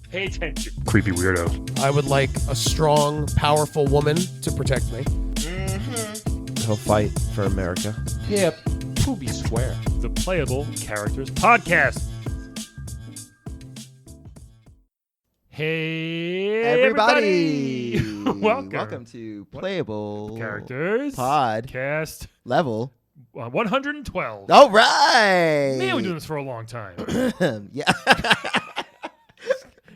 Pay attention, creepy weirdo. I would like a strong, powerful woman to protect me. He'll fight for America. Yeah, Poopy Square. The Playable Characters Podcast. Hey, everybody! Welcome to Playable Characters Podcast Level Level 112. All right. Man, we've been doing this for a long time. Yeah.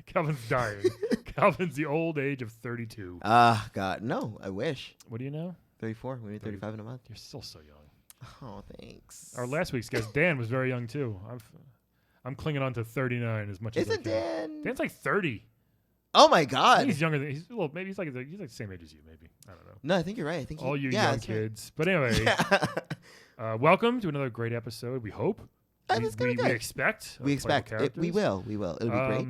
Calvin's dying. Calvin's the old age of 32. God, no, I wish. What do you know? 34. We need 35 in a month. You're still so young. Oh, thanks. Our last week's guest, Dan, was very young too. I'm clinging on to 39 as much as I Isn't can. Dan? Dan's like 30. Oh my I God. think he's younger than he's a little. Maybe he's like the same age as you. Maybe I don't know. No, I think you're right. I think All you yeah, young that's right. kids. But anyway, welcome to another great episode. We hope. That's gonna be We good. expect. We expect it. We will. It'll be great.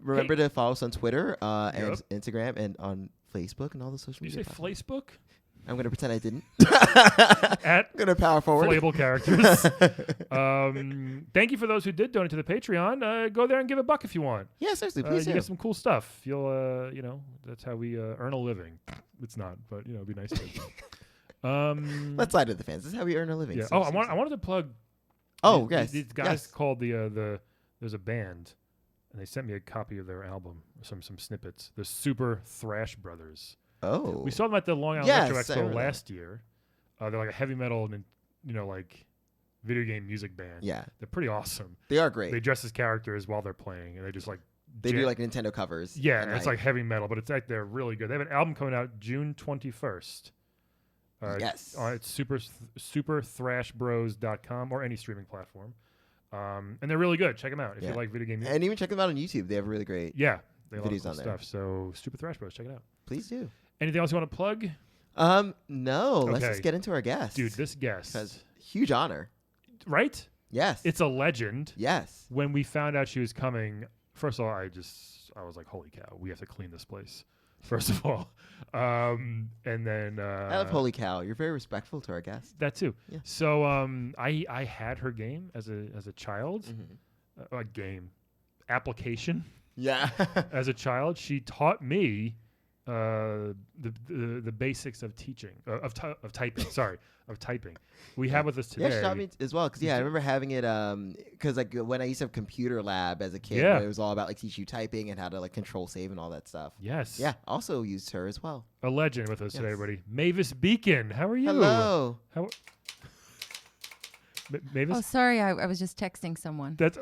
Remember to follow us on Twitter and Instagram and on Facebook and all the social Did media. you say Facebook? I'm gonna pretend I didn't. At I'm gonna power forward. Playable Characters. Thank you for those who did donate to the Patreon. Go there and give $1 if you want. Yeah, seriously, please You do. get some cool stuff. You'll, that's how we earn a living. It's not, but it'd be nice to. Let's lie to the fans. This is how we earn a living. Yeah. So I wanted to plug. Oh, these, yes. These guys yes. called there's a band, and they sent me a copy of their album, some snippets. The Super Thrash Brothers. Oh. We saw them at the Long Island Yes, Retro I Expo remember last year. They're like a heavy metal and like video game music band. Yeah. They're pretty awesome. They are great. They dress as characters while they're playing, and they just like They do like Nintendo covers. yeah, and, and it's like heavy metal, but it's like they're really good. They have an album coming out June 21st. Yes. It's superthrashbros.com or any streaming platform. And they're really good. Check them out if you like video game music. And even check them out on YouTube. They have really great Yeah, they have a lot of videos cool on there. stuff. So Super Thrash Bros, check it out. Please do. Anything else you want to plug? No. Let's Okay. just get into our guest. Dude, this guest. Because huge honor. Right? Yes. It's a legend. Yes. When we found out she was coming, first of all, I was like, holy cow, we have to clean this place. First of all. And then I love holy cow. You're very respectful to our guest. that too. Yeah. So I had her game as a child. Mm-hmm. A game application Yeah. as a child. She taught me the basics of teaching of typing. Sorry, of typing. We have with us today. Yeah, she taught me as well. Because I remember having it. Because like when I used to have computer lab as a kid, Yeah. where it was all about like teaching you typing and how to like control save and all that stuff. Yes. Yeah. Also used her as well. A legend with us today, Yes. everybody. Mavis Beacon. How are you? Hello. How? Mavis. Oh, sorry. I was just texting someone. That's.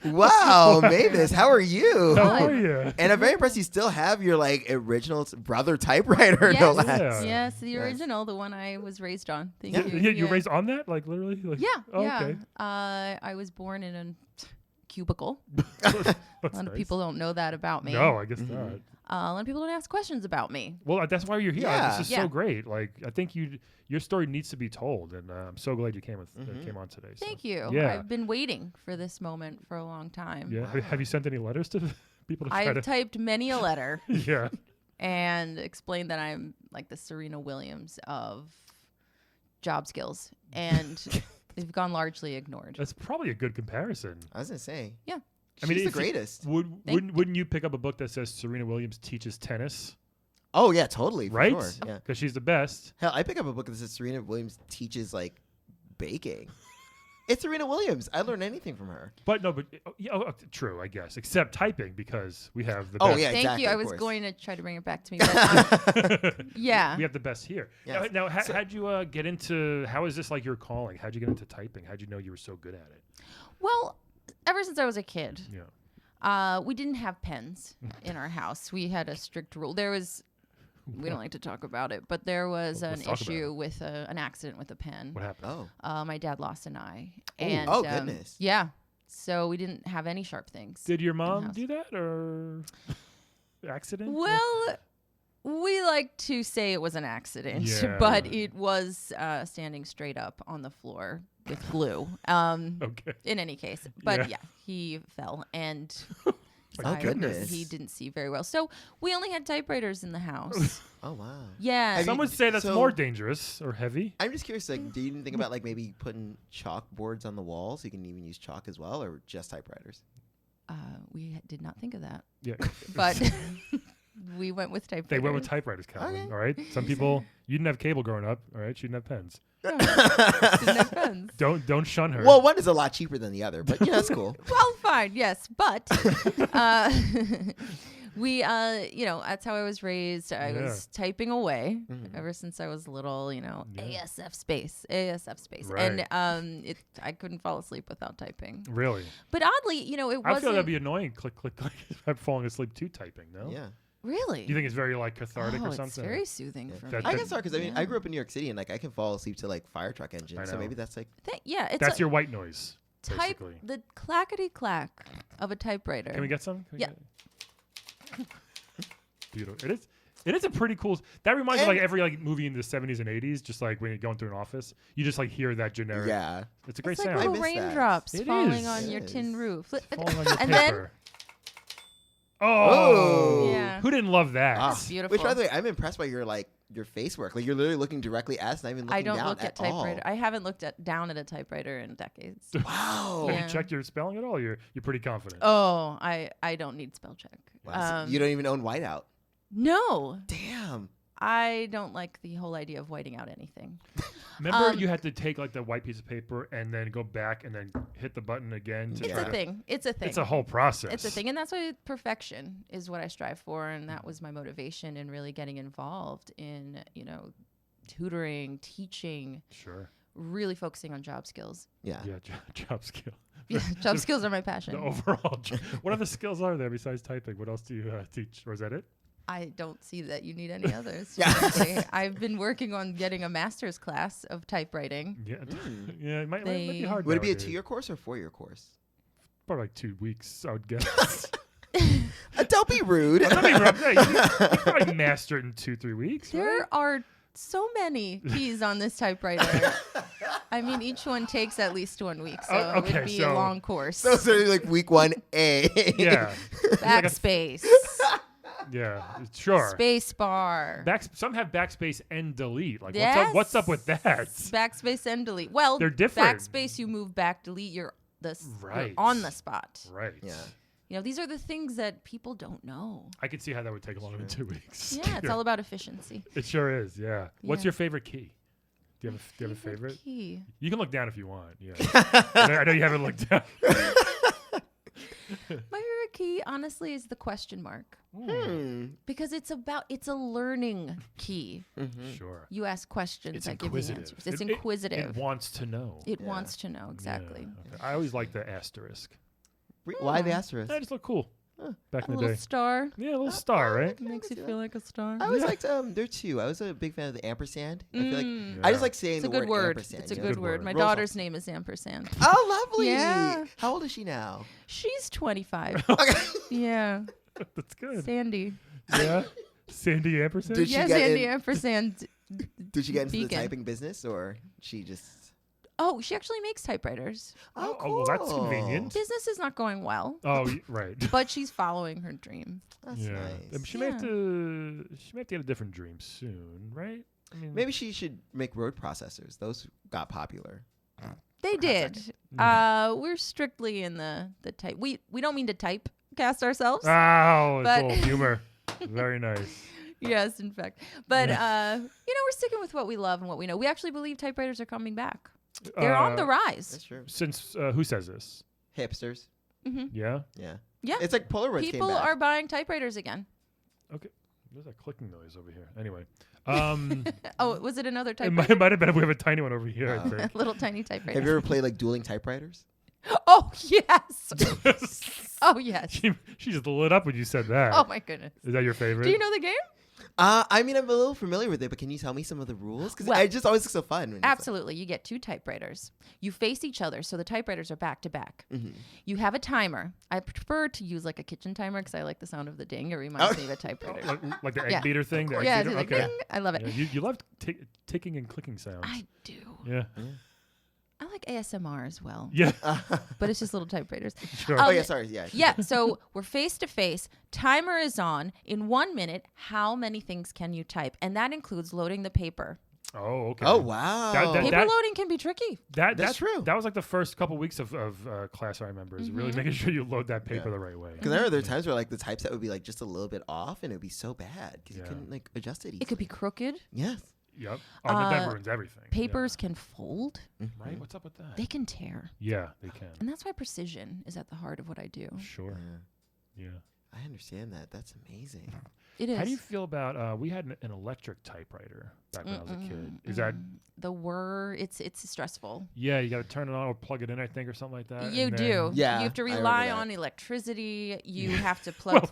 Wow, Mavis, how are you? How are you? And I'm very impressed you still have your like original brother typewriter, no Yes, less. Yeah. yes, the Yes. original, the one I was raised on. Thank Yeah. you. You raised on that, like literally. Like, Yeah, oh, yeah. Okay. I was born in a cubicle. That's A lot nice. of people don't know that about me. No, I guess Mhm. not. A lot of people don't ask questions about me. Well, that's why you're here. Yeah. This is Yeah. so great. Like, I think your story needs to be told, and I'm so glad you came on today. So. Thank you. Yeah. I've been waiting for this moment for a long time. Yeah. Have you sent any letters to people to try I've to? typed many a letter Yeah. and explained that I'm like the Serena Williams of job skills, and they've gone largely ignored. That's probably a good comparison. I was gonna say. Yeah. She's I mean, the if you- greatest. Wouldn't you pick up a book that says Serena Williams teaches tennis? Oh yeah, totally. For Right? Sure. Yeah. Because she's the best. Hell, I pick up a book that says Serena Williams teaches like baking. It's Serena Williams. I learned anything from her. But no, but true, I guess. Except typing, because we have the Oh, best. yeah. Thank exactly, you. I of was course. going to try to bring it back to me. But, yeah. We have the best here. Yes. Now, how'd you get into? How is this like your calling? How'd you get into typing? How'd you know you were so good at it? Well, ever since I was a kid, Yeah. we didn't have pens in our house. We had a strict rule. We don't like to talk about it, but there was Well, let's an talk about issue with an accident with a pen. What happened? Oh. My dad lost an eye. Ooh. And, Oh, goodness. Yeah. So we didn't have any sharp things. Did your mom house. do that or accident? Well, we like to say it was an accident, Yeah. but it was standing straight up on the floor with glue. Okay. In any case, but Yeah. yeah, he fell and Oh, goodness. he didn't see very well. So we only had typewriters in the house. Oh wow. Yeah. Have Some you- would say that's so- more dangerous or heavy. I'm just curious, like, do you even think about like maybe putting chalkboards on the wall so you can even use chalk as well, or just typewriters? we did not think of that. Yeah. But we went with typewriters. They went with typewriters, Calvin. Okay. All right. Some people, you didn't have cable growing up. All right. She didn't have pens. No, didn't have pens. Don't shun her. Well, one is a lot cheaper than the other, but yeah, that's cool. Well, fine, yes, but we, that's how I was raised. I was typing away ever since I was little. ASF space, Right. and I couldn't fall asleep without typing. Really? But oddly, it wasn't. I feel that'd be annoying. Click, click, click. I'm falling asleep too typing. No. Yeah. Really. You think it's very like cathartic or something? It's very soothing for me. I guess so, because I grew up in New York City, and like I can fall asleep to like fire truck engines. So maybe that's like It's that's your white noise. type. Basically. The clackety clack of a typewriter. Can we get some? Yeah. Beautiful. It is a pretty cool. That reminds me of like every like movie in the 70s and 80s. Just like when you're going through an office, you just like hear that generic. Yeah. It's a great It's like sound. little raindrops It falling is. on It your tin is. roof. Falling on your and paper. Oh. Yeah. Who didn't love that? Ah, beautiful. Which, by the way, I'm impressed by your face work. Like you're literally looking directly at, not even looking I don't down look at all. typewriter. I haven't looked down at a typewriter in decades. Wow. Have Yeah. you checked your spelling at all? You're pretty confident. Oh, I don't need spell check. Wow, so you don't even own whiteout. No, Damn. I don't like the whole idea of whiting out anything. Remember, you had to take like the white piece of paper and then go back and then hit the button again. To It's try a to- thing. It's a thing. It's a whole process. It's a thing, and that's why perfection is what I strive for, and that was my motivation in really getting involved in tutoring, teaching, Sure. really focusing on job skills. Yeah. Yeah. Job skill. Yeah, job skills are my passion. The overall. What other skills are there besides typing? What else do you teach? Or is that it? I don't see that you need any others. Yeah. frankly. I've been working on getting a master's class of typewriting. Yeah. Yeah. It might be hard. Would it be a nowadays. 2-year course or a 4-year course? Probably like 2 weeks, I would guess. Don't be rude. I mean, you probably master it in 2-3 weeks. There right? are so many keys on this typewriter. I mean, each one takes at least 1 week, so Oh, it would okay, be so- a long course. Those are like week 1A. Yeah. Backspace, Yeah. Sure. space bar, Some have backspace and delete. Like, Yes. what's up with that? backspace and delete. Well, They're different. Backspace, you move back. Delete, you're Right. on the spot. Right. Yeah. These are the things that people don't know. I can see how that would take longer than 2 weeks. Yeah, it's all about efficiency. It sure is. Yeah. What's Yeah. your favorite key? Do you have a favorite? Key. You can look down if you want. Yeah. I know you haven't looked down. My favorite key, honestly, is the question mark. Because it's a learning key. Sure. You ask questions, It's I give you inquisitive. answers. It's It inquisitive. wants to know. It wants to know, exactly. Yeah, okay. I always like the asterisk. Why the asterisk? They just look cool. Back A in the little day. star. Yeah, a little star, right? Makes you feel like a star. I always liked there are two. I was a big fan of the ampersand. I feel like I just like saying It's a the good word word. ampersand. It's a you good know? word. My Rolls off. daughter's name is Ampersand. Oh, lovely. Yeah. How old is she now? She's 25. Okay. Yeah. That's good. Sandy. Yeah. Sandy Ampersand? Did she Yeah, get Sandy in- Ampersand. Did she get into the Beacon. typing business, or she just? Oh, she actually makes typewriters. Oh, Oh, well, that's cool. convenient. Business is not going well, Oh, right. but she's following her dream. That's Yeah. nice. She may have to. She may have to get a different dream soon, right? I mean, Maybe she should make word processors. Those got popular. They did. We're strictly in the type. We don't mean to typecast ourselves. Oh, it's But- a little humor. Very nice. Yes, in fact. But we're sticking with what we love and what we know. We actually believe typewriters are coming back. They're on the rise. That's true. Since who says this? Hipsters. Yeah. Yeah. Yeah. It's like Polaroids People came back. are buying typewriters again. Okay. There's a clicking noise over here. Anyway. Oh, was it another It typewriter? might have been. We have a tiny one over here. I Oh. think. Little tiny typewriter. Have you ever played like dueling typewriters? Oh, yes. Oh, yes. she just lit up when you said that. Oh, my goodness. Is that your favorite? Do you know the game? I mean, I'm a little familiar with it, but can you tell me some of the rules? Because Well, it just always looks so fun. when it's like- Absolutely. You get two typewriters. You face each other, so the typewriters are back to back. Mm-hmm. You have a timer. I prefer to use like a kitchen timer because I like the sound of the ding. It reminds me of a typewriter. like the egg Yeah. beater thing. The egg Yeah, beater? it's like Okay. ding. I love it. Yeah, you love ticking and clicking sounds. I do. Yeah. I like ASMR as well, Yeah. but it's just little typewriters. Sure. Oh yeah, sorry. Yeah. Yeah, so we're face to face. Timer is on. In 1 minute, how many things can you type? And that includes loading the paper. Oh, okay. Oh, wow. Paper loading can be tricky. That's true. That was like the first couple weeks of class I remember is really making sure you load that paper the right way. Because I remember there were times where like the typeset would be like just a little bit off, and it would be so bad because you couldn't like adjust it easily. It could be crooked. Yes. Yep. Oh, that ruins everything. Papers can fold. Right? What's up with that? They can tear. Yeah, they can. And that's why precision is at the heart of what I do. Sure. Yeah. I understand that. That's amazing. It is. How do you feel about? We had an electric typewriter back when I was a kid. Is that the whir? It's stressful. Yeah, you got to turn it on or plug it in, I think, or something like that. You do. Yeah, you have to I rely remember on electricity. You have to plug.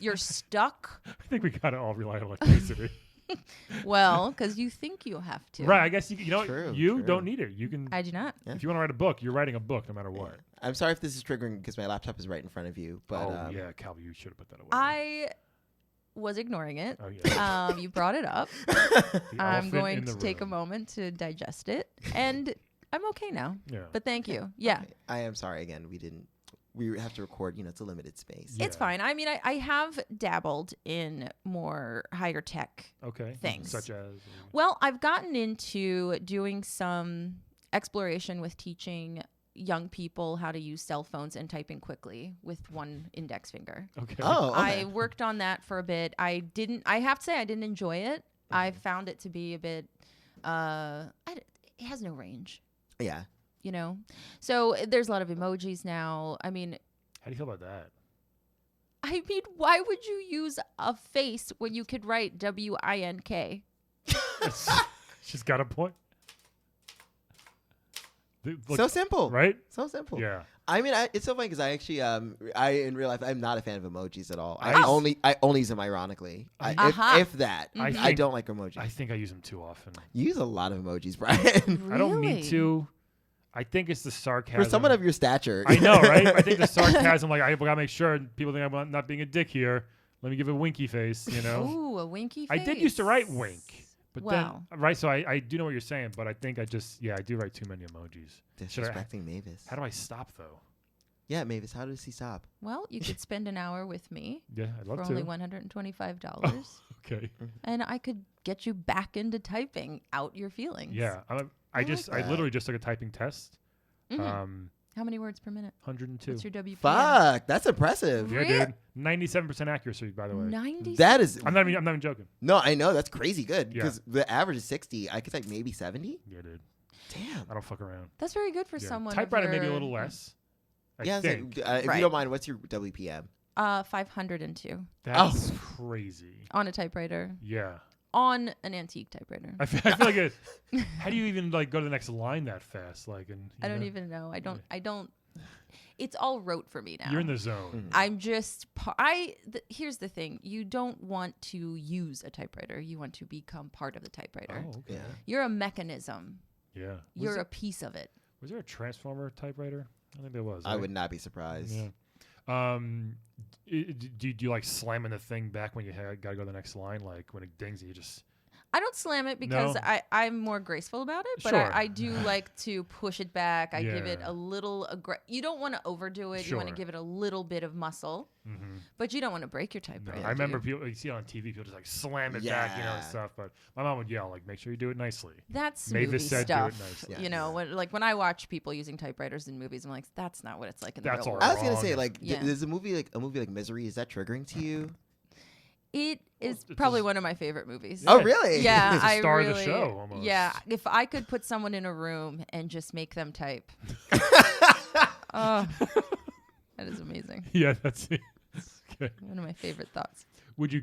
You're stuck. I think we got to all rely on electricity. Well, because you think you have to. Right. I guess you know True, you true. don't need it. You can. I do not. If you want to write a book, you're writing a book no matter what. I'm sorry if this is triggering because my laptop is right in front of you. But yeah, Calvin, you should have put that away. I was ignoring it. Oh yeah. You brought it up. I'm going to take a moment to digest it, and I'm okay now. Yeah. But thank you. Yeah. okay. I am sorry again. We have to record. It's a limited space. Yeah. It's fine. I mean, I have dabbled in more higher tech things. Such as? Well, I've gotten into doing some exploration with teaching young people how to use cell phones and typing quickly with one index finger. Okay. Oh, okay. I worked on that for a bit. I have to say I didn't enjoy it. I found it to be a bit, it has no range. Yeah. You know? So there's a lot of emojis now. I mean, How do you feel about that? Why would you use a face when you could write WINK? She's got a point. So simple. Right? So simple. Yeah. I mean, it's so funny because I actually, in real life, I'm not a fan of emojis at all. I Oh. only use them ironically. If that. I don't like emojis. I think I use them too often. You use a lot of emojis, Brian. Really? I don't need to. I think it's the sarcasm. For someone of your stature. I know, right? I think the sarcasm, like, I gotta make sure people think I'm not being a dick here. Let me give a winky face, you know? Ooh, a winky face. I did used to write wink. But Wow. then, right, so I do know what you're saying, but I think I do write too many emojis. Disrespecting Mavis. How do I stop, though? Yeah, Mavis, how does he stop? Well, you could spend an hour with me Yeah, I'd love for to. only $125, Okay. and I could get you back into typing out your feelings. Yeah. I like literally just took a typing test. Mhm. How many words per minute? 102. What's your WPM? Fuck, that's impressive. Yeah, Really? dude. 97% accuracy, by the way. 90. That is. I'm not even joking. No, I know. That's crazy good. Yeah. Because the average is 60. I could type maybe 70. Yeah, dude. Damn. I don't fuck around. That's very good for Yeah. someone. of Typewriter maybe a your- little less. I Yeah, think. if you Right. don't mind, what's your WPM? 502 That's crazy. on a typewriter. Yeah. On an antique typewriter. I feel like it. How do you even like go to the next line that fast? Like, and I don't even know. I don't. It's all rote for me now. You're in the zone. I'm just. Here's the thing. You don't want to use a typewriter. You want to become part of the typewriter. Oh, okay. Yeah. You're a mechanism. Yeah. You're a piece of it. Was there a transformer typewriter? I think there was. I right? would not be surprised. Yeah. Do you like slamming the thing back when you got to go to the next line? Like when it dings, you just. I don't slam it because No? I'm more graceful about it, but Sure. I do like to push it back. I give it Yeah. a little. You don't want to overdo it. You want to Sure. give it a little bit of muscle, but you don't want to break your No, typewriter. I remember do you? people. You see it on TV. People just like slam it back, you know, and Yeah. stuff. But my mom would yell, like, "Make sure you do it nicely." That's Mavis movie said do it stuff. nicely. Yeah. You know, when I watch people using typewriters in movies, I'm like, that's not what it's like in the That's real all world. I was gonna Wrong. say, like, Yeah. there's a movie like Misery. Is that triggering to you? It is it's probably just- one of my favorite movies. Oh, really? Yeah, It's a I star really. of the show, almost. Yeah, if I could put someone in a room and just make them type, oh, that is amazing. Yeah, that's it. Okay. One of my favorite thoughts. Would you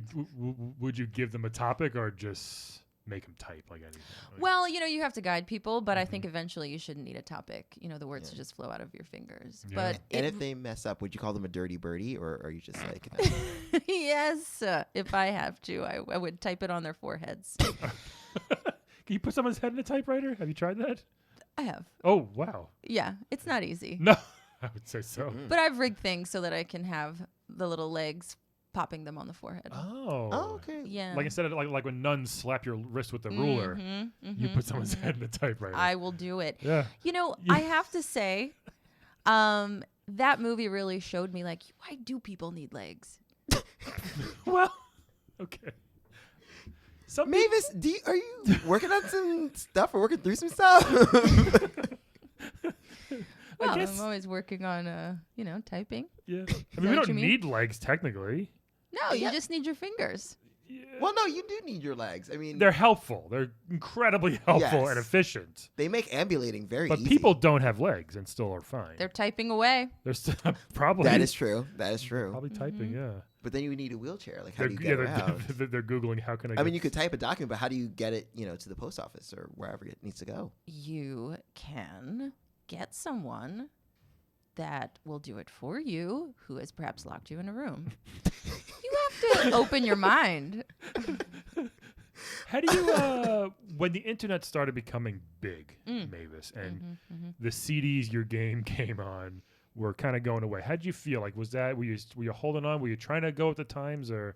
give them a topic or just make them type like anything? Like, Well, you have to guide people, but I think eventually you shouldn't need a topic. The words to just flow out of your fingers. Yeah. But And if they mess up, would you call them a dirty birdie, or are you just like, no? yes, if I have to, I would type it on their foreheads. Can you put someone's head in a typewriter? Have you tried that? I have. Oh wow. Yeah, it's not easy. No, I would say so. But I've rigged things so that I can have the little legs popping them on the forehead. Oh. Oh, okay. Yeah. Like instead of like when nuns slap your wrist with the ruler, you put someone's head in a typewriter. I will do it. Yeah. I have to say, that movie really showed me, like, why do people need legs? Well, okay. Mavis, are you working on some stuff or working through some stuff? Well, I'm always working on, typing. Yeah. I mean, we don't need legs technically. No, you just need your fingers. Yeah. Well, no, you do need your legs. I mean, they're helpful. They're incredibly helpful and efficient. They make ambulating very easy. But people don't have legs and still are fine. They're typing away. They're still probably. That is true. That is true. Probably typing, yeah. But then you need a wheelchair. Like, how do you get around? They're Googling how can I I mean, you could type a document, but how do you get it, to the post office or wherever it needs to go? You can get someone that will do it for you, who has perhaps locked you in a room. You have to open your mind. How do you, when the internet started becoming big, Mavis, and the CDs your game came on were kind of going away, how did you feel? Like, were you holding on? Were you trying to go with the times, or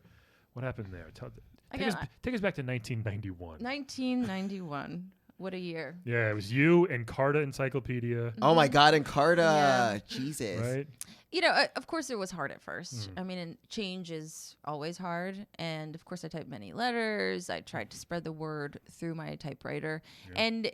what happened there? Take us back to 1991. 1991. What a year. Yeah, it was you and Carta Encyclopedia. Oh my God, and Carta. Yeah. Jesus. Right? Of course it was hard at first. I mean, and change is always hard. And of course I typed many letters. I tried to spread the word through my typewriter. Yeah. And,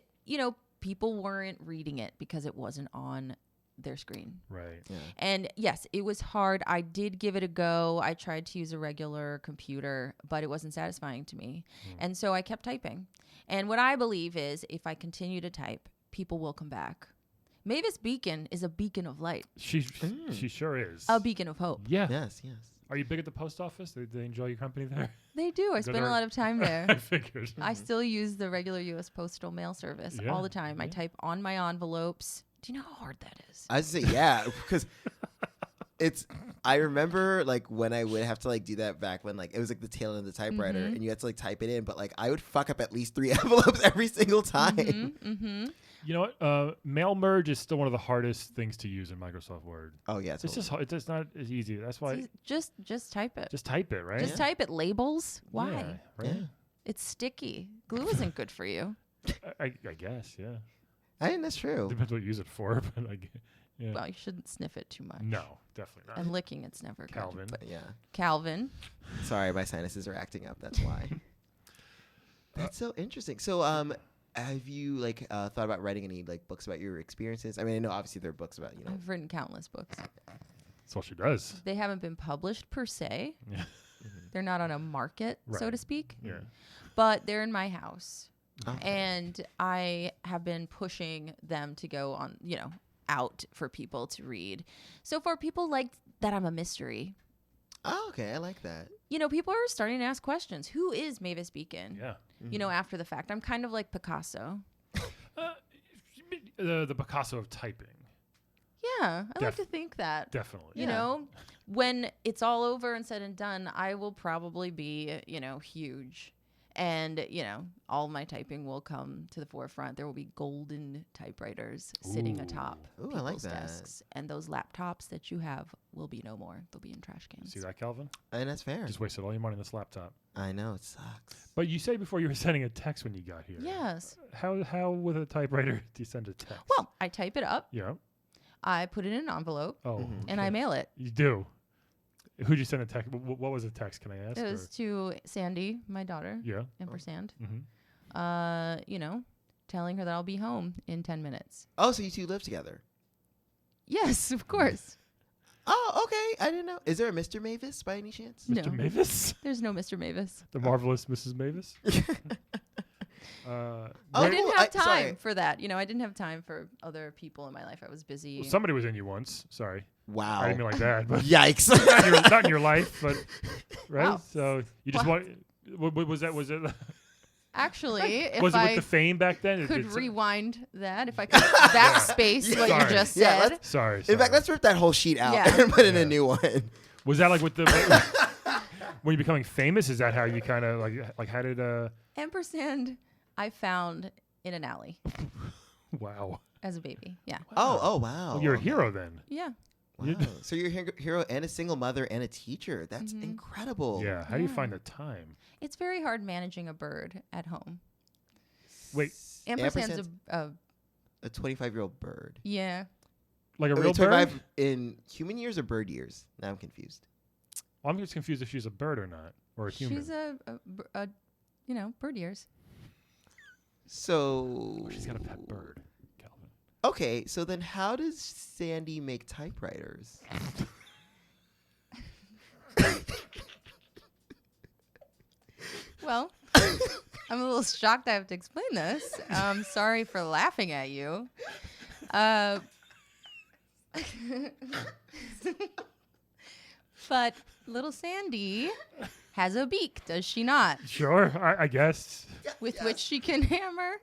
people weren't reading it because it wasn't on their screen. Right. Yeah. And yes, it was hard. I did give it a go. I tried to use a regular computer, but it wasn't satisfying to me. And so I kept typing. And what I believe is if I continue to type, people will come back. Mavis Beacon is a beacon of light. She sure is. A beacon of hope. Yeah. Yes. Are you big at the post office? Do they enjoy your company there? They do. I spend a lot of time there. I figured. I still use the regular U.S. Postal Mail Service all the time. I type on my envelopes. Do you know how hard that is? I say yeah, because I remember like when I would have to like do that back when like it was like the tail end of the typewriter and you had to like type it in, but like I would fuck up at least 3 envelopes every single time. You know what? Mail merge is still one of the hardest things to use in Microsoft Word. Oh yeah, totally. It's just not as easy. That's why just type it. Just type it, right? Just type it. Labels. Why? Yeah, right? Yeah. It's sticky. Glue isn't good for you. I guess, yeah. I think that's true. Depends what you use it for, but yeah. Well, you shouldn't sniff it too much. No, definitely not. And licking it's never Calvin. good. But Yeah. Calvin. Sorry, my sinuses are acting up. That's why. That's so interesting. So, have you like thought about writing any like books about your experiences? I mean, I know obviously there are books about I've written countless books. That's all she does. They haven't been published per se. Yeah. They're not on a market, so to speak. Yeah. But they're in my house. Okay. And I have been pushing them to go on, out for people to read. So far, people like that I'm a mystery. Oh, okay. I like that. People are starting to ask questions. Who is Mavis Beacon? Yeah. After the fact. I'm kind of like Picasso. The Picasso of typing. Yeah, I like to think that. Definitely. You know, when it's all over and said and done, I will probably be, huge. And, all my typing will come to the forefront. There will be golden typewriters sitting atop people's desks. And those laptops that you have will be no more. They'll be in trash cans. See that, Calvin? And that's fair. Just wasted all your money on this laptop. I know, it sucks. But you said before you were sending a text when you got here. Yes. How with a typewriter do you send a text? Well, I type it up. Yeah. I put it in an envelope. Oh. And I mail it. You do? Who'd you send a text? What was the text? Can I ask? It was to Sandy, my daughter. Yeah. Ampersand. Mm-hmm. Telling her that I'll be home in 10 minutes. Oh, so you two live together? Yes, of course. Oh, okay. I didn't know. Is there a Mr. Mavis by any chance? No. Mr. Mavis? There's no Mr. Mavis. The marvelous Mrs. Mavis? I didn't have time for that. I didn't have time for other people in my life. I was busy. Well, somebody was in you once. Sorry. Wow. I didn't mean like that. But Yikes. not in your life, but right. Wow. So you just want. What was that? Was it? Actually, if was it I with the fame back then? could rewind that, if I could backspace what you just said. Sorry. In fact, let's rip that whole sheet out and put in a new one. Was that like with the when you're becoming famous? Is that how you kind of like how did Ampersand I found in an alley. Wow. As a baby. Yeah. Oh wow. Well, you're a hero then. Yeah. Wow. So you're a hero and a single mother and a teacher. That's incredible. Yeah. How do you find the time? It's very hard managing a bird at home. Wait. Ampersand's a 25-year-old bird. Yeah. Like a real bird? In human years or bird years? Now I'm confused. Well, I'm just confused if she's a bird or not, or a human. She's a bird ears. So She's got a pet bird, Calvin. okay, so then how does Sandy make typewriters? Well, I'm a little shocked I have to explain this. Sorry for laughing at you. But little Sandy has a beak, does she not? Sure, I guess. With which she can hammer.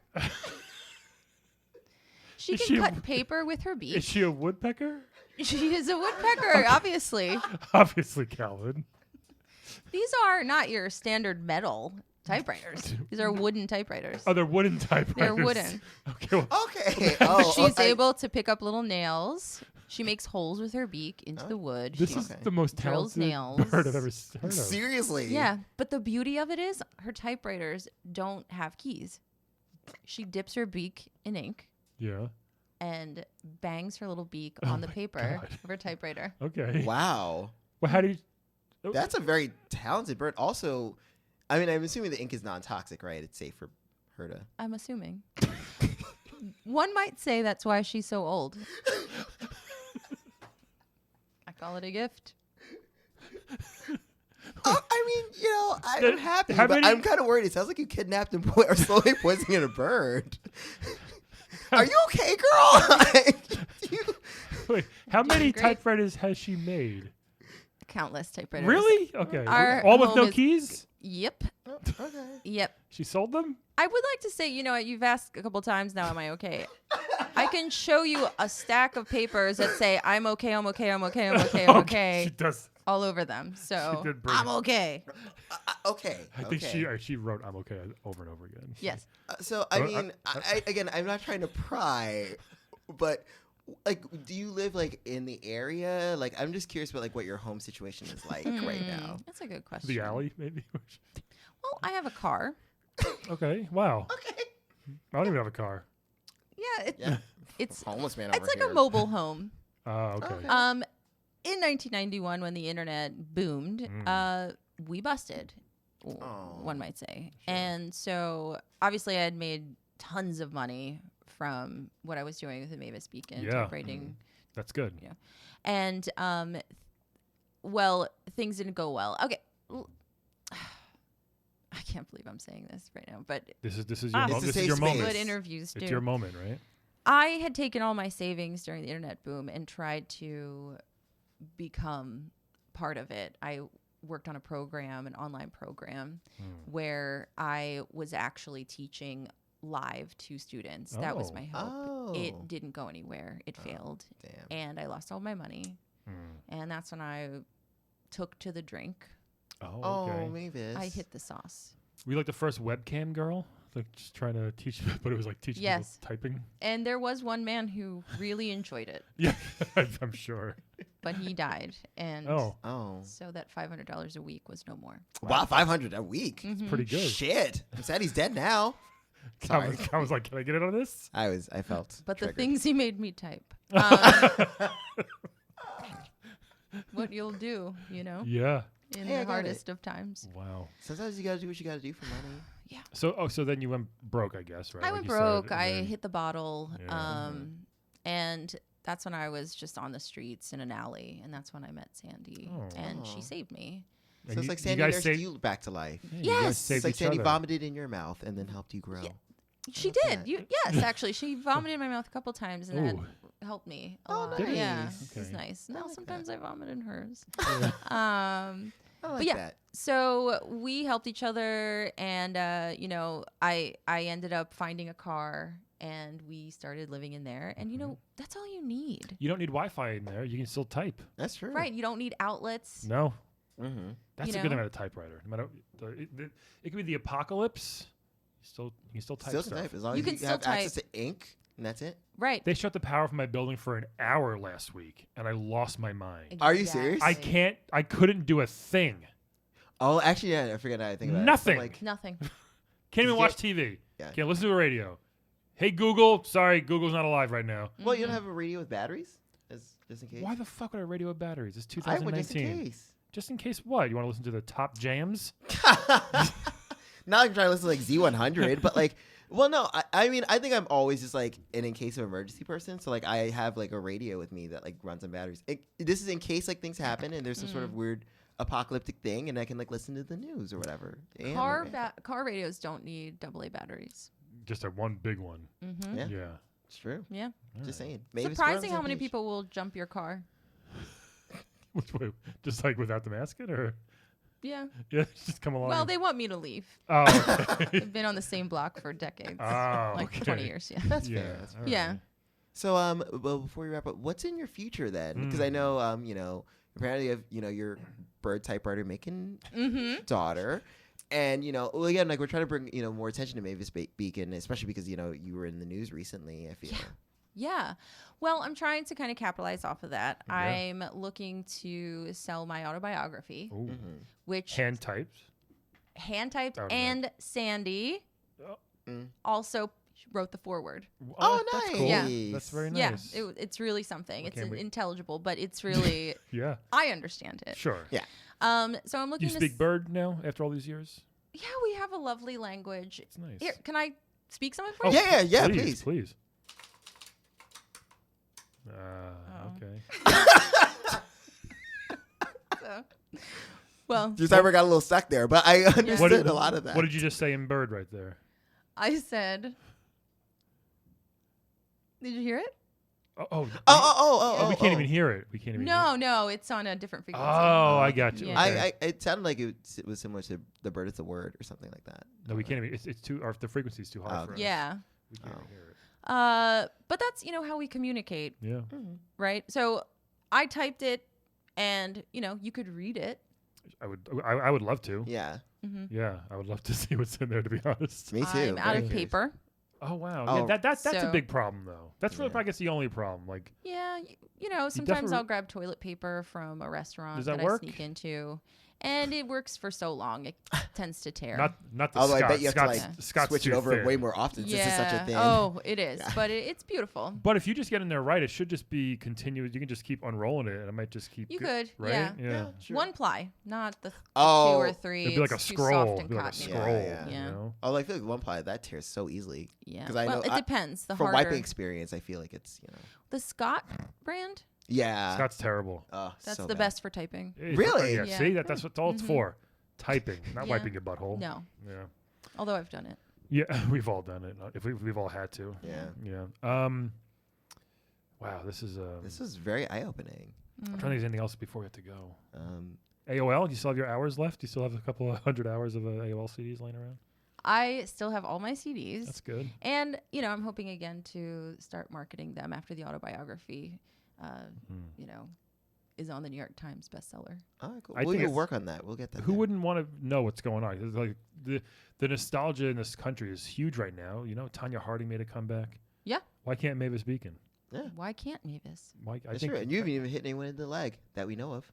She Is can she a- cut paper with her beak. Is she a woodpecker? She is a woodpecker, obviously. Obviously, Calvin. These are not your standard metal typewriters. These are wooden typewriters. Oh, they're wooden typewriters. They're wooden. Okay. Well, Okay. Oh, She's able to pick up little nails. She makes holes with her beak into the wood. this She is the most drills talented nails. bird I've ever heard of. seriously. Yeah, but the beauty of it is her typewriters don't have keys. She dips her beak in ink Yeah. and bangs her little beak on the my paper God. of her typewriter. Okay. Wow. Well, how do you? Oh, That's a very talented bird. Also, I mean, I'm assuming the ink is non-toxic, right? It's safe for her to. I'm assuming. One might say that's why she's so old. I call it a gift. Oh, I mean, I'm happy, how but many- I'm kind of worried. It sounds like you kidnapped and are slowly poisoning a bird. Are you okay, girl? Wait, how many Great. typewriters has she made? Countless typewriters. Really? Okay. Our All with home no is- keys? Yep. Okay. Yep. She sold them? I would like to say, you've asked a couple times now, am I okay? I can show you a stack of papers that say, I'm okay, I'm okay, I'm okay, I'm okay, I'm okay, She does. all over them. So did bring I'm it. okay. Okay. I think okay. she wrote "I'm okay" over and over again. Yes. So I Oh, mean, again, I'm not trying to pry, but like, do you live like in the area? Like, I'm just curious about like what your home situation is like right now. That's a good question. The alley, maybe. Well, I have a car. Okay. Wow. Okay. I don't even have a car. Yeah. Yeah. It's Homeless man it's over like here. a mobile home. Oh, okay. Okay. In 1991, when the internet boomed, we busted, one might say. And so obviously I had made tons of money from what I was doing with the Mavis Beacon, Yeah. typewriting. That's good. And, well, things didn't go well. Okay. I can't believe I'm saying this right now, but This is your It's a this safe is your space. moment. what interviews do. It's your moment, right? I had taken all my savings during the internet boom and tried to become part of it. I worked on an online program, where I was actually teaching live to students. That was Oh. my hope. Oh. It didn't go anywhere. It failed. Damn. And I lost all my money. And that's when I took to the drink. Oh, okay. Oh, Mavis. I hit the sauce. Were you like the first webcam girl? Like just trying to teach, but it was like teaching Yes. people typing? And there was one man who really enjoyed it, Yeah, I'm sure. but he died. And Oh, Oh. so that $500 a week was no more. Wow, 500 a week. pretty good. Shit. I'm sad he's dead now. Sorry. I was like, can I get in on this? I felt. But the triggered. things he made me type. What you'll do, Yeah. in Hey, I the got hardest of times. Wow. Sometimes you gotta do what you gotta do for money. So then you went broke, I guess, right? I Like went you said, broke. and I then- hit the bottle. Yeah. And that's when I was just on the streets in an alley. And that's when I met Sandy. Oh. And she Aw. saved me. and So it's you- like you Sandy guys nursed saved- you back to life. Yeah, you Yes. guys saved It's like each Sandy other. vomited in your mouth and then helped you grow. Yeah. She love did. that. Yes, actually. She vomited in my mouth a couple times and Ooh. that helped me a Oh, lot. nice. Yeah. Nice. It was Okay. nice. I Now like sometimes I vomit in hers. Yeah. I like yeah. that. So we helped each other, and I ended up finding a car, and we started living in there. And that's all you need, You don't need Wi-Fi in there. You can still type. That's true. right? You don't need outlets. No, Mm-hmm. that's You a good know? amount of typewriter. No matter, it could be the apocalypse. You can still type Still stuff. type as long You as can you still have access type. to ink, and that's it. Right. They shut the power from my building for an hour last week, and I lost my mind. Are you serious? Exactly. I couldn't do a thing. Oh, actually, yeah. I forget how I think about Nothing. it. I'm like, Nothing. Can't even You watch can't- TV. Yeah. Can't listen to the radio. Hey Google, sorry, Google's not alive right now. well, you don't have a radio with batteries, just in case. Why the fuck would I radio with batteries? It's I would 2019. just in case. Just in case what? You want to listen to the top jams? Not like I'm trying to listen to like Z100, but like, well, no, I mean, I think I'm always just like an in case of emergency person. So like, I have like a radio with me that like runs on batteries. This is in case like things happen and there's some sort of weird apocalyptic thing, and I can like listen to the news or whatever. Car radios don't need AA batteries. Just a one big one. Mm-hmm. Yeah. It's true. Yeah. Just saying. Mavis, Surprising how many people will jump your car. Which way? Just like without the mask in, or Yeah. yeah, just come along. Well, they want me to leave. Oh, okay. They've been on the same block for decades. Oh, like okay. 20 years. Yeah. That's Yeah. fair. That's fair. all Yeah. right. So, well, before we wrap up, what's in your future then? Because I know, you know, apparently you have, you know, your bird typewriter making daughter. And, you know, well, again, like we're trying to bring, you know, more attention to Mavis Beacon, especially because, you know, you were in the news recently, I feel. Yeah. Well, I'm trying to kind of capitalize off of that. Yeah. I'm looking to sell my autobiography, Ooh. which Hand typed. hand typed, That would be and Sandy Oh. also wrote the foreword. Oh, that's nice. cool. Yeah. That's very Yeah, nice. it's really something. Why It's can't we- intelligible, but it's really Yeah. I understand it. Sure. Yeah. So I'm looking You to speak bird now after all these years? Yeah, we have a lovely language. It's nice. Here, can I speak some of it? Oh, Yeah, please. please. Oh. Okay. So, well, Your timer got a little stuck there, but I understood did- a lot of that. What did you just say in bird right there? I said. Did you hear it? Oh, we can't even hear it. We can't even hear it. No, it's on a different frequency. Oh, I got you. Yeah. Okay. It sounded like it was similar to the bird is a word or something like that. No, we can't even. It's too. Or the frequency's too high Oh, for us. Yeah. We can't even hear it. But that's how we communicate, Yeah. right? So I typed it, and you could read it. I would love to. Yeah, Yeah, I would love to see what's in there. To be honest. me too. I'm out Very of curious. paper. Oh wow. Oh. Yeah, that's a So- big problem though. That's really, Yeah. I guess, the only problem. Like, Yeah, sometimes definitely- I'll grab toilet paper from a restaurant Does that I work? sneak into, and it works for so long it tends to tear. not the Although Scott. I bet you have to Scott's, like Scott's switch it too over thin. way more often since it's such a thing. Oh, it is, Yeah. but it's beautiful. But if you just get in there right, it should just be continuous. You can just keep unrolling it, and it might just keep. You go- could, right? yeah. Sure. One ply, not the Oh, 2 or 3. It'd be like a It's too scroll. soft It'd and be like a cottony. scroll. Yeah. You Yeah. know? Oh, I feel like one ply that tears so easily. Yeah, 'Cause I well, know it I- depends. The From harder wiping experience, I feel like it's the Scott brand. yeah. Scott's terrible. Oh, That's so the bad. best for typing. Really? Yeah. Yeah. See, that's what all it's Mhm. for. Typing, not Yeah. wiping your butthole. No, Yeah. although I've done it. Yeah, we've all done it. If we've all had to. Yeah. Yeah. Wow, this is This is very eye opening. I'm trying to think of anything else before we have to go. Um, AOL, do you still have your hours left? Do you still have a couple of 100 hours of AOL CDs laying around? I still have all my CDs. That's good. And, I'm hoping again to start marketing them after the autobiography, is on the New York Times bestseller. all right, cool. I We'll think even it's- work on that. We'll get that. Who there. wouldn't want to know what's going on? 'Cause, like the nostalgia in this country is huge right now. Tanya Harding made a comeback. Yeah. Why can't Mavis Beacon? Yeah, Why can't Mavis? Why? I that's think true. And you haven't even hit anyone in the leg that we know of.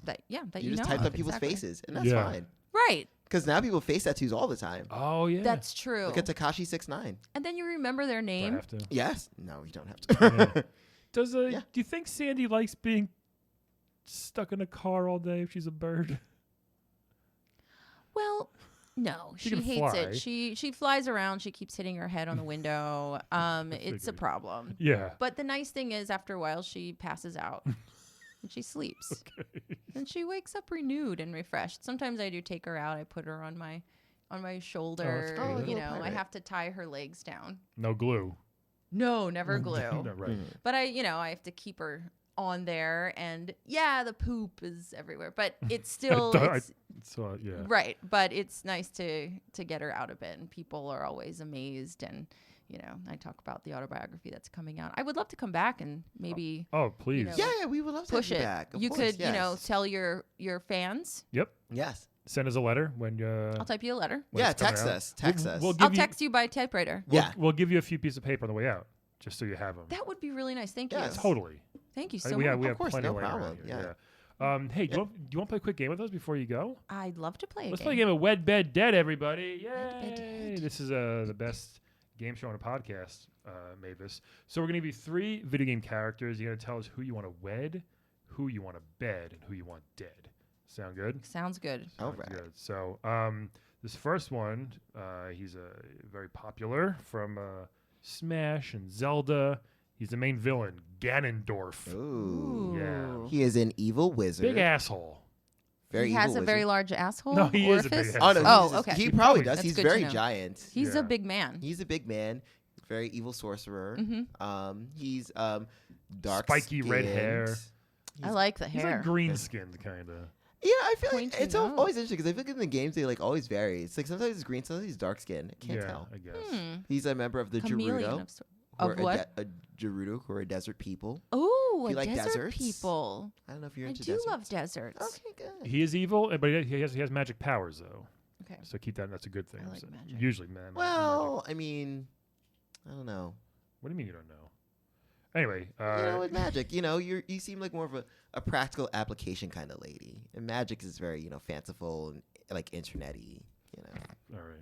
That You you just know typed of, up people's exactly. faces, and that's Yeah. fine. Right. Because now people face tattoos all the time. Oh yeah. That's true. Look at Tekashi 6ix9ine. And then you remember their Do I name. have to. Yes. No, you don't have to. Yeah. Does Yeah. do you think Sandy likes being stuck in a car all day if she's a bird? Well, no, She she can hates fly. it. She flies around. She keeps hitting her head on the window. It's a figured. problem. Yeah. But the nice thing is, after a while, she passes out and she sleeps. And she wakes up renewed and refreshed. Sometimes I do take her out. I put her on my shoulder. great. Oh, like a little I pirate. have to tie her legs down. No glue. No, never glue. No, right. But I have to keep her on there. And yeah, the poop is everywhere. But it's still So yeah. right. But it's nice to get her out a bit. And people are always amazed. And I talk about the autobiography that's coming out. I would love to come back and maybe Oh please. know, Yeah, we would love to push have it. you back. Of You course, could, yes. tell your fans. Yep. Yes. Send us a letter when. I'll type you a letter. when Yeah, it's coming text out. us. Text us. We'll give I'll you, text you by typewriter. Yeah. We'll give you a few pieces of paper on the way out, just so you have them. That would be really nice. Thank Yes. you. Totally. Thank you so we much. have, we Of have course, plenty no laying around problem, here, yeah. Hey, do you want to play a quick game with us before you go? I'd love to play a Let's game. play a game of Wed, Bed, Dead, everybody. Bed, Yay! Dead. This is the best game show on a podcast, Mavis. So we're going to give you 3 video game characters. You're going to tell us who you want to wed, who you want to bed, and who you want dead. Sound good? Sounds good. All Sounds right. good. So this first one, he's very popular from Smash and Zelda. He's the main villain, Ganondorf. Ooh. Yeah. He is an evil wizard. Big asshole. Very He evil has a very wizard. large asshole. No, he is a big orifice? asshole. Oh, no, Oh, he's just- okay. He He probably probably- does. That's He's good to very know. giant. He's Yeah. a big man. He's a big man, very evil sorcerer. Mm-hmm. He's dark, Spiky red hair. I like the He's hair. like green skinned, kind of. Yeah, I feel like Pointy it's nose. always interesting because I feel like in the games they like always vary. It's like sometimes he's green, sometimes he's dark skinned. I can't Yeah, tell. I guess. He's a member of the Chameleon Gerudo. of, sor- who of are what? A Gerudo, who are a desert people. Oh, you a like desert deserts? people. I don't know if you're I into do deserts. love deserts. Okay, good. He is evil, but he has magic powers though. Okay. So keep that. That's a good thing. I like So magic. Usually, man. Well, I mean, I don't know. What do you mean you don't know? Anyway, With magic, you seem like more of a practical application kind of lady, and magic is very fanciful and like internety. all right.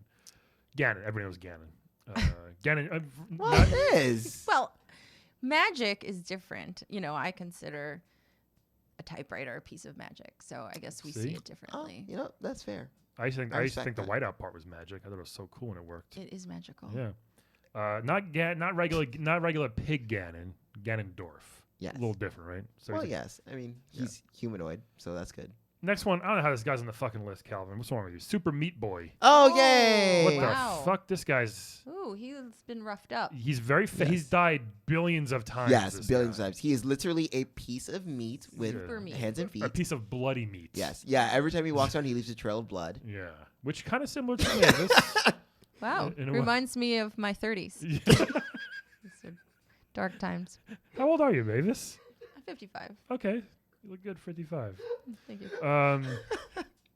Ganon. Everybody knows Ganon. Ganon. Well, not- it is. Well, magic is different. I consider a typewriter a piece of magic, so I guess we see See? it Oh, differently. that's fair. I used to think I respect the that. whiteout part was magic. I thought it was so cool when it worked. It is magical. Yeah. Not regular pig Ganon. Ganondorf. Yes. A little different, right? So Well, he's a- yes. I mean, he's humanoid, so that's good. Next one. I don't know how this guy's on the fucking list, Calvin. What's wrong with you? Super Meat Boy. Oh, Oh, yay! What Wow. the fuck? This guy's. Ooh, he's been roughed up. He's very. Yes. He's died billions of times. Yes, this billions guy. of times. He is literally a piece of meat with Super meat. hands and feet. A piece of bloody meat. Yes. Yeah, every time he walks around, he leaves a trail of blood. Yeah. Which kind of similar to Mavis. Wow. In a way. Reminds me of my 30s. Yeah. These are dark times. How old are you, Mavis? I'm 55. Okay. You look good, 55. Thank you.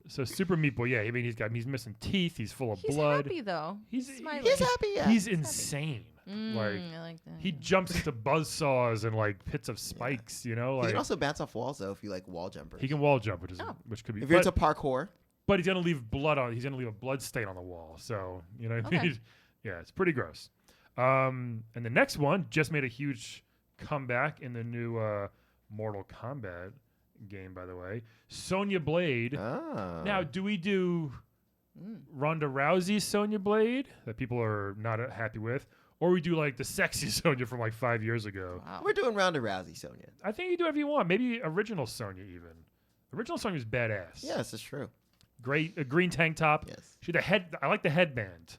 So Super Meat Boy, yeah. I mean, he's missing teeth. He's full of He's blood. happy though. He's smiling. He's happy, yeah. He's insane. Like I like that. he jumps into buzzsaws and like pits of spikes. He Like can also bounce off walls, though, if you like wall jumpers. he can wall jump, Oh. which could be. If you're But, into parkour. but he's gonna leave blood on. He's gonna leave a blood stain on the wall. So you know what I Okay. mean? Yeah, it's pretty gross. And the next one just made a huge comeback in the new Mortal Kombat game, by the way. Sonya Blade. Oh. Now, do we do Ronda Rousey's Sonya Blade that people are not happy with, or we do like the sexy Sonya from like 5 years ago? Wow. We're doing Ronda Rousey, Sonya. I think you do whatever you want. Maybe original Sonya even. Original Sonya was badass. Yes, that's true. Great, a green tank top. Yes. She had a head. I like the headband.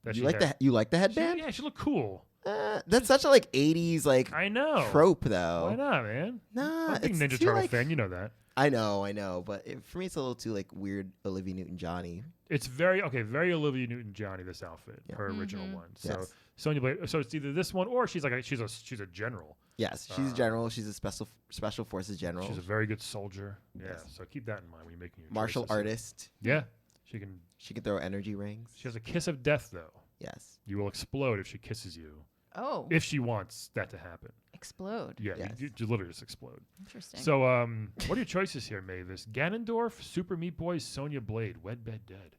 That You she like had. the She- headband? yeah, she looked cool. That's such a like 80s like I know. trope though. Why not, man? Nah, I'm a big it's Ninja too, Turtle like- fan. You know that. I know, but for me it's a little too like weird Olivia Newton-Johnny. It's very very Olivia Newton-Johnny. This outfit, Yeah. her original one. So Yes. Sonya Blade. So it's either this one or she's like she's a general. Yes, she's a general. She's a special forces general. She's a very good soldier. Yeah. Yes. So keep that in mind when you're making your martial choices. artist. Yeah. She can. She can throw energy rings. She has a kiss of death though. Yes. You will explode if she kisses you. Oh, If she wants that to happen. explode. Yeah. Yes. You literally just explode. Interesting. So what are your choices here, Mavis? Ganondorf, Super Meat Boy, Sonya Blade, Wed Bed Dead.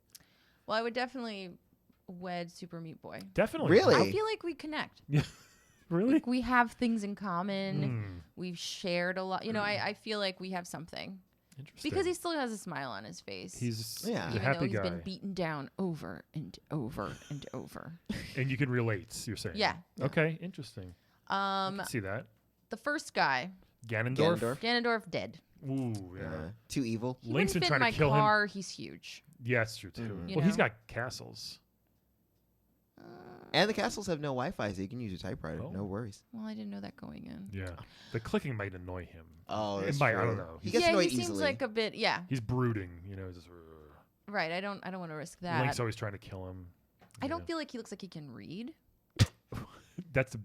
well, I would definitely wed Super Meat Boy. Definitely. Really? I feel like we connect. Really? Like we have things in common. Hmm. We've shared a lot. I feel like we have something Interesting. because he still has a smile on his face. he's Yeah. a even happy though he's guy, been beaten down over and over and over. and you can relate. You're saying. Yeah. Okay. Interesting. See that. The first guy, Ganondorf. Ganondorf, dead. Ooh, yeah. Too evil. He Link's wouldn't been fit trying in to my kill him. car. He's huge. Yeah, that's true too. Mhm. You Well, he's know? got castles. And the castles have no Wi-Fi, so you can use your typewriter. Oh. No worries. Well, I didn't know that going in. Yeah. The clicking might annoy him. Oh, It that's might, true. I don't know. He gets yeah, annoyed he seems easily. like a bit. Yeah, He's brooding. Just, right. I don't want to risk that. Link's always trying to kill him. I don't Yeah. feel like he looks like he can read. That's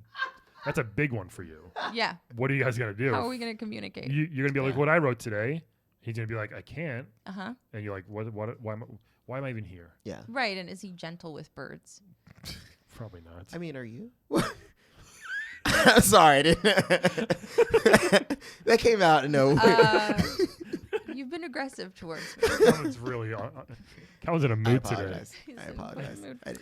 a big one for you. Yeah. What are you guys gonna do? How are we gonna communicate? You're gonna be like, Yeah. what I wrote today. He's gonna be like, I can't. Uh-huh. And you're like, what? Why am I even here? Yeah. Right. And is he gentle with birds? Probably not. I mean, are you? Sorry, I didn't. That came out of nowhere. You've been aggressive towards me. Calvin's really Calvin's in a I mood today. apologize. He's I in apologize. mood. I-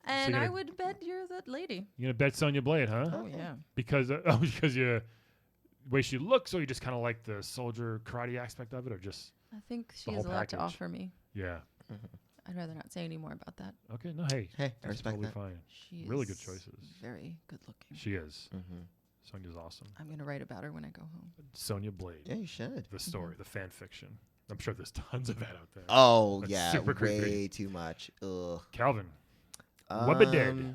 And you're I gonna- would bet you're that lady. You're gonna bet Sonya Blade, huh? Oh yeah. Because way she looks, or you just kind of like the soldier karate aspect of it, or just I think she The has a whole lot to package. offer me. yeah? I'd rather not say any more about that. Okay, no, hey, Hey, I that's respect totally that. fine. She Really is good choices. Very good looking. She is. Mm-hmm. Sonia's awesome. I'm gonna write about her when I go home. Sonia Blade, Yeah, you should. the story, the fan fiction. I'm sure there's tons of that out there. Oh That's yeah, super way creepy. too much. Ugh. Calvin, what but dead?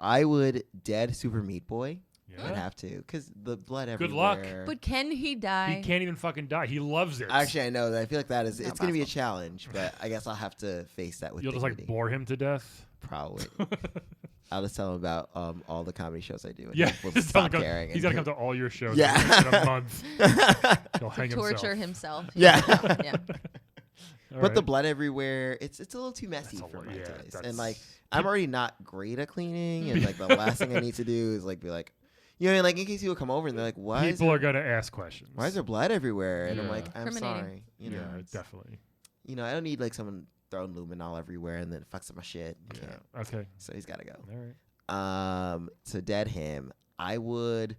I would dead Super Meat Boy. Yeah. I'd have to, because the blood Good everywhere. luck. But can he die? He can't even fucking die. He loves it. Actually, I know that. I feel like that is. Not It's going to be a possible. challenge, but I guess I'll have to face that with You'll just dignity. like bore him to death. Probably. I'll just tell him about all the comedy shows I do. And Yeah, we'll just tell him stop to come- caring. he's got to come to all your shows. Yeah. in a month. He'll hang torture himself. himself. Yeah. Yeah. All But the right. blood everywhere, it's a little too messy That's a for lot- my yeah, taste. that's- And like, I'm already not great at cleaning, and like the last thing I need to do is like be like, you know, like in case people come over and they're like, People are gonna ask questions. why is there blood everywhere? And I'm Yeah. like, I'm Incriminating. sorry. You know, Yeah, it's- definitely. you know, I don't need like someone throwing luminol everywhere and then it fucks up my shit. You Yeah. can't. Okay. So he's got to go. All right. To dead him, I would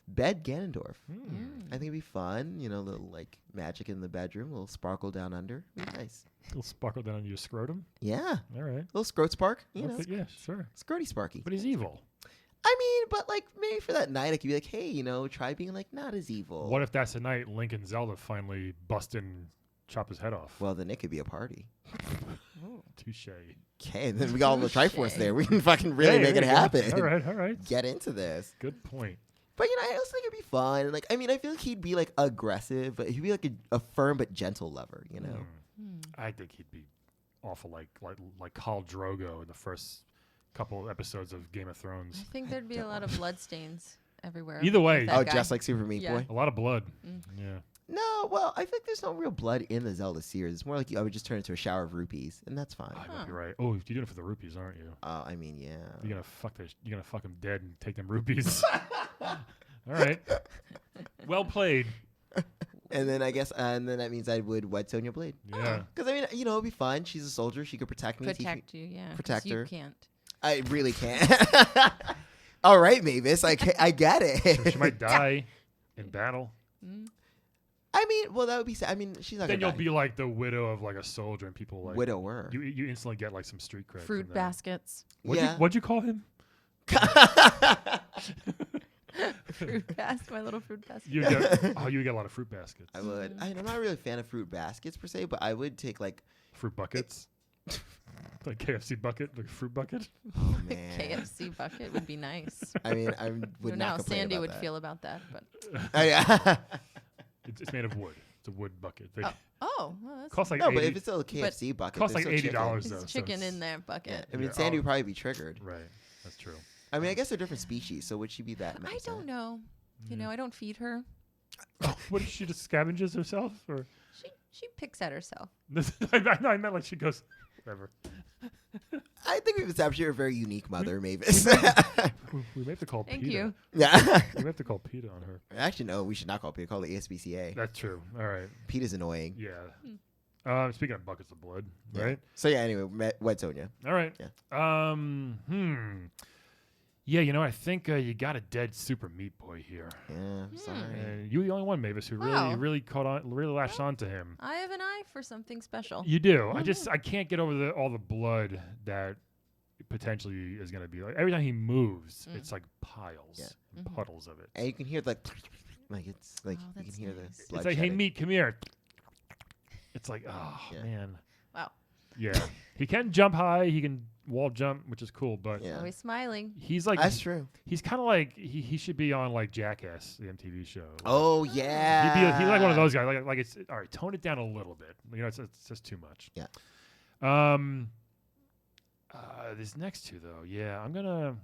bed Ganondorf. Hmm. I think it'd be fun. You know, little like magic in the bedroom, a little sparkle down under. Be nice. He'll sparkle down on your scrotum. Yeah, All right. little scrot spark. You know, Okay, yeah, sure. scroty sparky. But he's evil. I mean, but like maybe for that night, I could be like, hey, you know, try being like not as evil. What if that's the night Link and Zelda finally bust in, and chop his head off? Well, then it could be a party. Touche. Okay, then we got all the Triforce Touche. there. We can fucking really Hey, make it there you go. happen. All right. All right. Get into this. Good point. But you know, I also think it'd be fun. And like, I mean, I feel like he'd be like aggressive, but he'd be like a firm but gentle lover. You know. Hmm. I think he'd be awful, like Khal Drogo in the first couple episodes of Game of I Thrones. think there'd be a lot of bloodstains everywhere. Either way. with that Oh, guy. just like Super Meat Yeah. Boy. A lot of blood. Mm. Yeah. No, well, I think there's no real blood in the Zelda series. It's more like I would just turn into a shower of rupees, and that's fine. I might Huh. be right. Oh, you're doing it for the rupees, aren't you? I mean, yeah. You're gonna fuck him dead and take them rupees. All right. Well played. And then I guess, and then that means I would wed Sonya Blade. Yeah. Because I mean, you know, it'd be fun. She's a soldier. She could protect me. teach me- Protect you, yeah. 'cause protect her. You can't. I really can't. All right, Mavis. I get it. She might die in battle. I mean, well, that would be sad. I mean, she's not Then gonna you'll die. be like the widow of like a soldier, and people like Widower. You instantly get like some street cred. Fruit from that. baskets. Yeah. What'd you call him? Fruit basket. My little fruit basket. You get you get a lot of fruit baskets. I would. I'm not really a fan of fruit baskets per se, but I would take like, Fruit buckets. Like KFC bucket, like fruit bucket. oh man. KFC bucket would be nice. I mean, I I would don't know not how complain Sandy about would that. feel about that, but Yeah. It's made of wood. It's a wood bucket. They well, that's cost like no, 80, but if it's still a KFC bucket, costs there's like still chicken. $80 though. there's so chicken it's- in their bucket. I mean, Yeah, Sandy oh. would probably be triggered. Right, that's true. I mean, I guess they're different species, so would she be that? I upset? don't know. You know, I don't feed her. What if she just scavenges herself, or She picks at herself. I meant like she goes whatever. I think we've established you're a very unique mother, Mavis. We may have to call Thank PETA. you. Yeah. We may have to call PETA on her. Actually, no, we should not call PETA. Call the ASPCA. That's true. All right. PETA's annoying. Yeah. Speaking of buckets of blood, Yeah. right? So yeah. Anyway, wed Sonya. All right. Yeah. Yeah, you know, I think you got a dead Super Meat Boy here. Yeah. I'm sorry. And you're the only one, Mavis, who Wow. really caught on, really latched onto him. I have an eye for something special. You do. I can't get over all the blood that potentially is going to be like every time he moves, it's like piles and puddles of it. And you can hear like it's like Oh, you can that's hear nice. the blood It's like, hey, shedding. Meat, come here. It's like, oh Yeah. man. Wow. Yeah, he can jump high. He can wall jump, which is cool. But Yeah. Always smiling. he's like, That's true. he's kind of like he should be on like Jackass, the MTV show. Oh yeah. He's like one of those guys. Like it's all right. Tone it down a little bit. You know, it's just too much. Yeah. These next two though, yeah, I'm gonna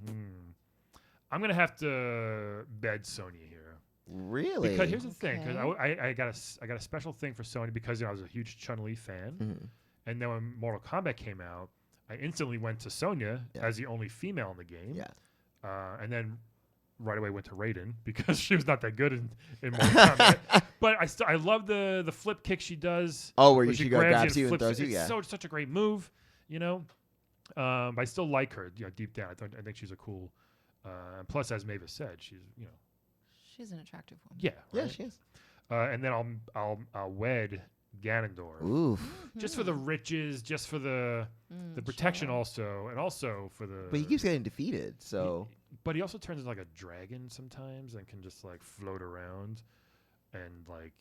have to bed Sonya here. Really? Because here's the thing, because Okay. I got a special thing for Sonya because I was a huge Chun-Li fan, Mhm. and then when Mortal Kombat came out, I instantly went to Sonya Yeah. as the only female in the game. Yeah. And then right away went to Raiden because she was not that good in Mortal Kombat. But I love the flip kick she does. Oh, where she grabs grabs you and flips throws it. you. It's Yeah. such a great move, you know. But I still like her, deep down. I think she's a cool Plus, as Mavis said, she's She's an attractive woman. yeah, Yeah, right? she is. And then I'll wed Ganondorf. Oof. Just for the riches, just for the protection, also, and also for the. But he keeps getting defeated, so. But he also turns into like a dragon sometimes and can just like float around, and like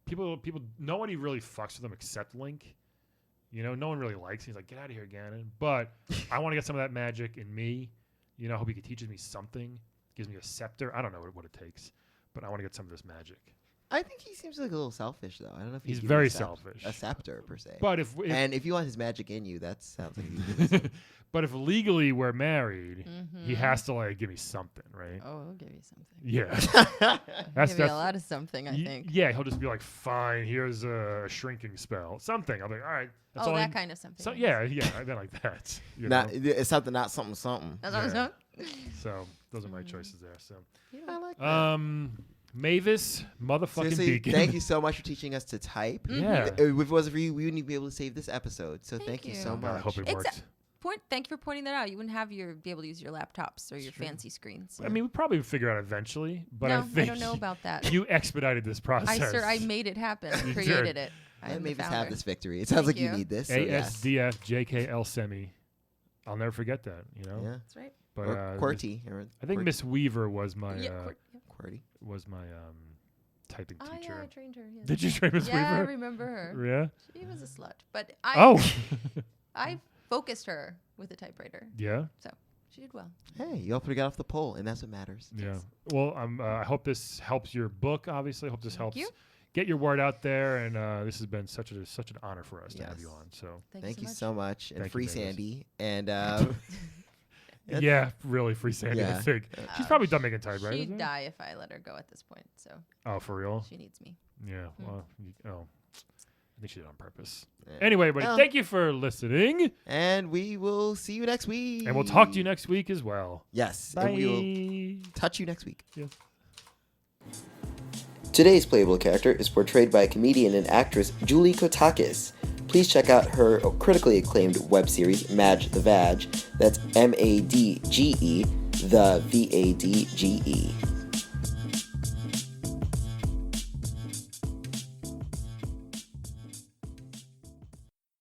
people nobody really fucks with him except Link. No one really likes him. He's like, get out of here, Ganon. But I want to get some of that magic in me. I hope he teaches me something. Gives me a scepter. I don't know what it takes, but I want to get some of this magic. I think he seems like a little selfish, though. I don't know if He's gives very you selfish. a scepter per se. But if you want his magic in you, that sounds like. but if legally we're married, he has to like give me something, right? Oh, he'll give you something. Yeah, He'll give you a lot of something, I think. Yeah, he'll just be like, fine, here's a shrinking spell, something. I'll be like, all right. That's all that kind of something. So yeah, I meant like that. It's something, not something. That's what I'm saying. So those are my choices there. So I like that. Mavis motherfucking Seriously, Beacon. thank you so much for teaching us to type. Yeah. If it wasn't for you, we wouldn't be able to save this episode. So thank you so God, I much. hope it worked. Thank you for pointing that out. You wouldn't be able to use your laptops or your fancy screens. I mean, we'll probably figure out eventually, but no, I think don't know about that. you expedited this process. I made it happen. You Created did. it. Let I'm Mavis the have founder. this victory. It sounds Thank like you you. need this. So yes. ASDFJKL semi. I'll never forget that. Yeah. That's right. But Or QWERTY. I think Miss Weaver was my QWERTY. typing Oh, teacher. yeah, I trained her. Yes. Did you train Miss Yeah, I Weaver? remember her. Yeah. She was a slut, but I focused her with a typewriter, Yeah. so she did well. Hey, you all three got off the pole, and that's what matters. Yeah. Well, I hope this helps your book. Obviously, I hope this helps you. get your word out there. And this has been such an honor for us to have you Yes. on. So Thank you so much. And Thank you, free Mavis. Sandy. And yeah, really, free Sandy. I Yeah. think she's probably done making typewriters. She'd right? die if I let her go at this point. So Oh, for real? she needs me. Yeah. Well, I think she did it on purpose. Yeah. Anyway, everybody, Well. thank you for listening, and we will see you next week. and we'll talk to you next week as well. Yes. Bye. And we will touch you next week. Yeah. Today's playable character is portrayed by comedian and actress Julie Kotakis. Please check out her critically acclaimed web series, Madge the Vag. That's MADGE, the VADGE.